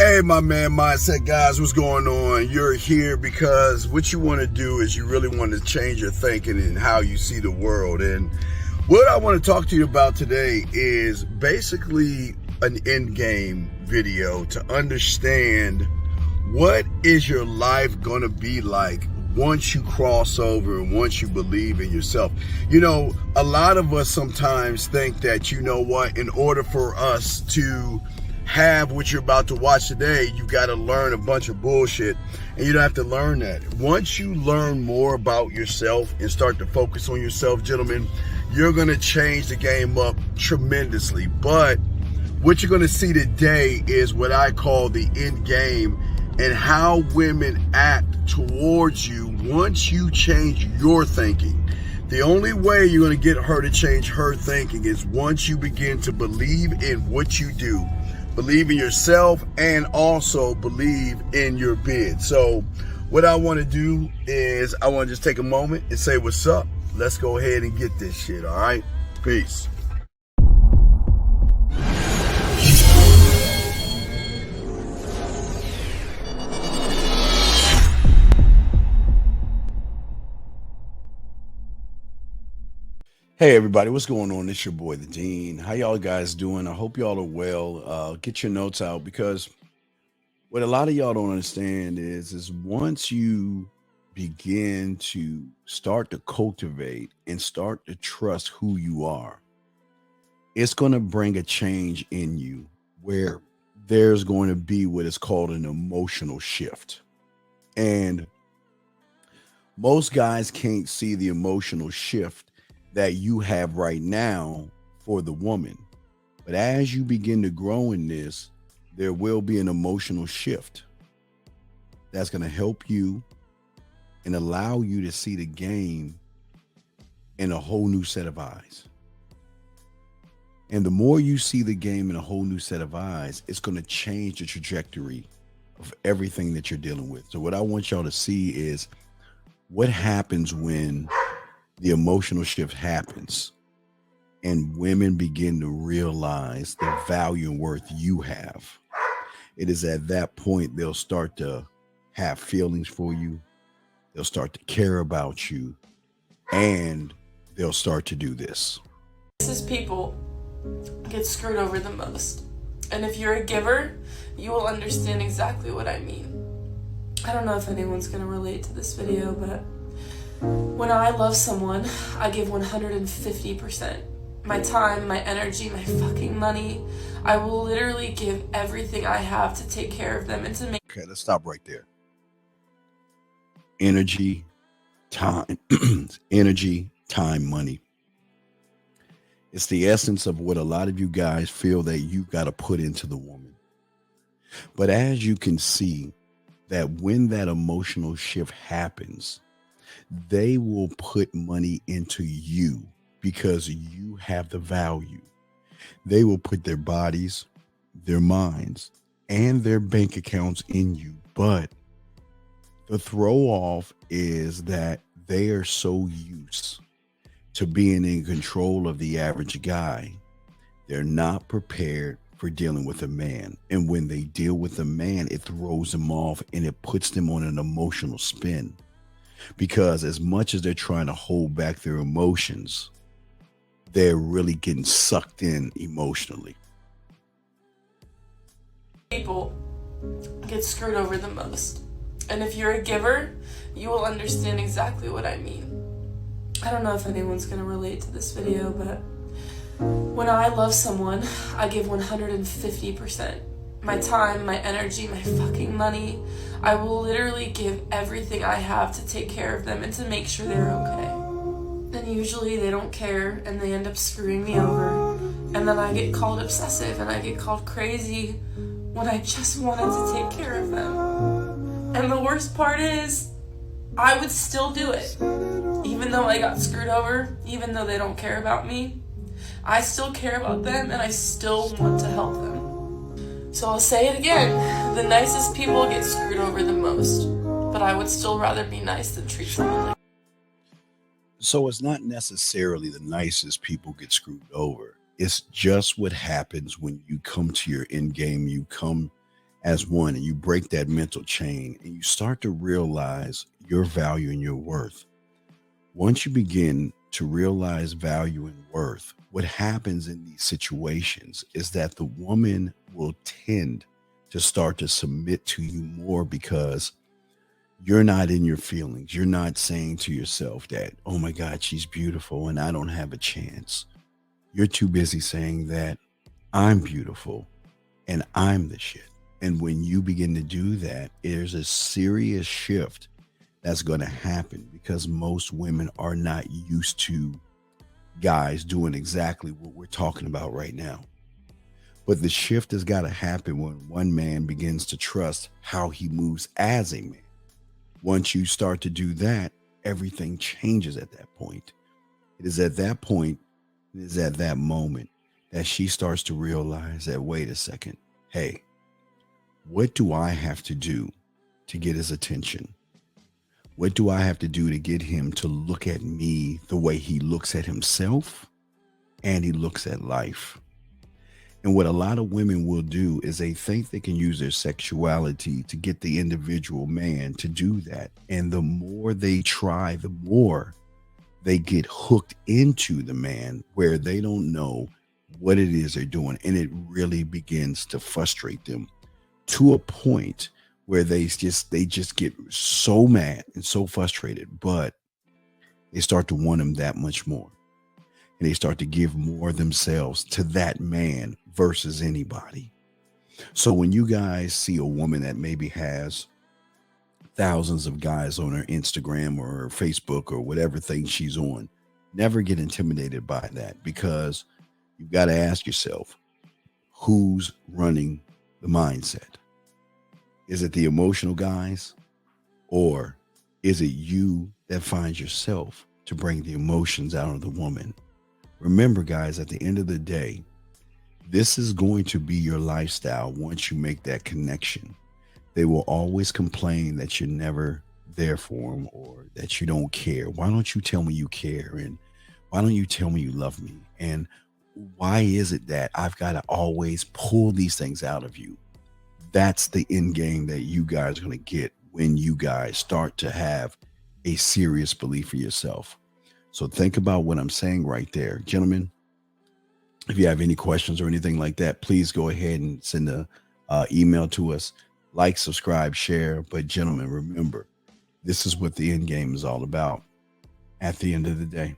Hey, my man, Mindset guys, what's going on? You're here because what you want to do is you really want to change your thinking and how you see the world. And what I want to talk to you about today is basically an end game video to understand what is your life going to be like once you cross over and once you believe in yourself. You know, a lot of us sometimes think that, you know what, in order for us to have what you're about to watch today, you got to learn a bunch of bullshit, and you don't have to learn that. Once you learn more about yourself and start to focus on yourself, gentlemen, you're going to change the game up tremendously. But what you're going to see today is what I call the end game and how women act towards you once you change your thinking. The only way you're going to get her to change her thinking is once you begin to believe in what you do. Believe in yourself and also believe in your bid. So what I want to do is I want to just take a moment and say what's up. Let's go ahead and get this shit, all right? Peace. Hey everybody, what's going on? It's your boy the Dean. How y'all guys doing? I hope y'all are well. Get your notes out, because what a lot of y'all don't understand is once you begin to start to cultivate and start to trust who you are, it's going to bring a change in you where there's going to be what is called an emotional shift. And most guys can't see the emotional shift that you have right now for the woman. But as you begin to grow in this, there will be an emotional shift that's going to help you and allow you to see the game in a whole new set of eyes. And the more you see the game in a whole new set of eyes, it's going to change the trajectory of everything that you're dealing with. So what I want y'all to see is what happens when the emotional shift happens and women begin to realize the value and worth you have. It is at that point they'll start to have feelings for you. They'll start to care about you, and they'll start to do this. People get screwed over the most. And if you're a giver, you will understand exactly what I mean. I don't know if anyone's going to relate to this video, but when I love someone, I give 150%. My time, my energy, my fucking money. I will literally give everything I have to take care of them and to make... Okay, let's stop right there. Energy, time, energy, time, money. It's the essence of what a lot of you guys feel that you've got to put into the woman. But as you can see, that when that emotional shift happens, they will put money into you because you have the value. They will put their bodies, their minds, and their bank accounts in you. But the throw off is that they are so used to being in control of the average guy. They're not prepared for dealing with a man. And when they deal with a man, it throws them off and it puts them on an emotional spin. Because as much as they're trying to hold back their emotions, they're really getting sucked in emotionally. People get screwed over the most. And if you're a giver, you will understand exactly what I mean. I don't know if anyone's going to relate to this video, but when I love someone, I give 150%. My time, my energy, my fucking money. I will literally give everything I have to take care of them and to make sure they're okay. And usually they don't care and they end up screwing me over. And then I get called obsessive and I get called crazy when I just wanted to take care of them. And the worst part is, I would still do it. Even though I got screwed over, even though they don't care about me, I still care about them and I still want to help them. So I'll say it again, the nicest people get screwed over the most, but I would still rather be nice than treat someone like... So it's not necessarily the nicest people get screwed over. It's just what happens when you come to your end game. You come as one, and you break that mental chain and you start to realize your value and your worth. Once you begin to realize value and worth, what happens in these situations is that the woman will tend to start to submit to you more because you're not in your feelings. You're not saying to yourself that, oh my God, she's beautiful and I don't have a chance. You're too busy saying that I'm beautiful and I'm the shit. And when you begin to do that, there's a serious shift that's going to happen because most women are not used to guys doing exactly what we're talking about right now. But the shift has got to happen when one man begins to trust how he moves as a man. Once you start to do that, everything changes at that point. It is at that point, it is at that moment that she starts to realize that, wait a second, hey, what do I have to do to get his attention? What do I have to do to get him to look at me the way he looks at himself and he looks at life? And what a lot of women will do is they think they can use their sexuality to get the individual man to do that. And the more they try, the more they get hooked into the man where they don't know what it is they're doing. And it really begins to frustrate them to a point where they just get so mad and so frustrated, but they start to want him that much more. And they start to give more themselves to that man versus anybody. So when you guys see a woman that maybe has thousands of guys on her Instagram or her Facebook or whatever thing she's on, never get intimidated by that, because you've got to ask yourself, who's running the mindset? Is it the emotional guys, or is it you that finds yourself to bring the emotions out of the woman? Remember, guys, at the end of the day, this is going to be your lifestyle once you make that connection. They will always complain that you're never there for them or that you don't care. Why don't you tell me you care? And why don't you tell me you love me? And why is it that I've got to always pull these things out of you? That's the end game that you guys are going to get when you guys start to have a serious belief in yourself. So think about what I'm saying right there. Gentlemen, if you have any questions or anything like that, please go ahead and send a email to us. Like, subscribe, share. But gentlemen, remember, this is what the end game is all about at the end of the day.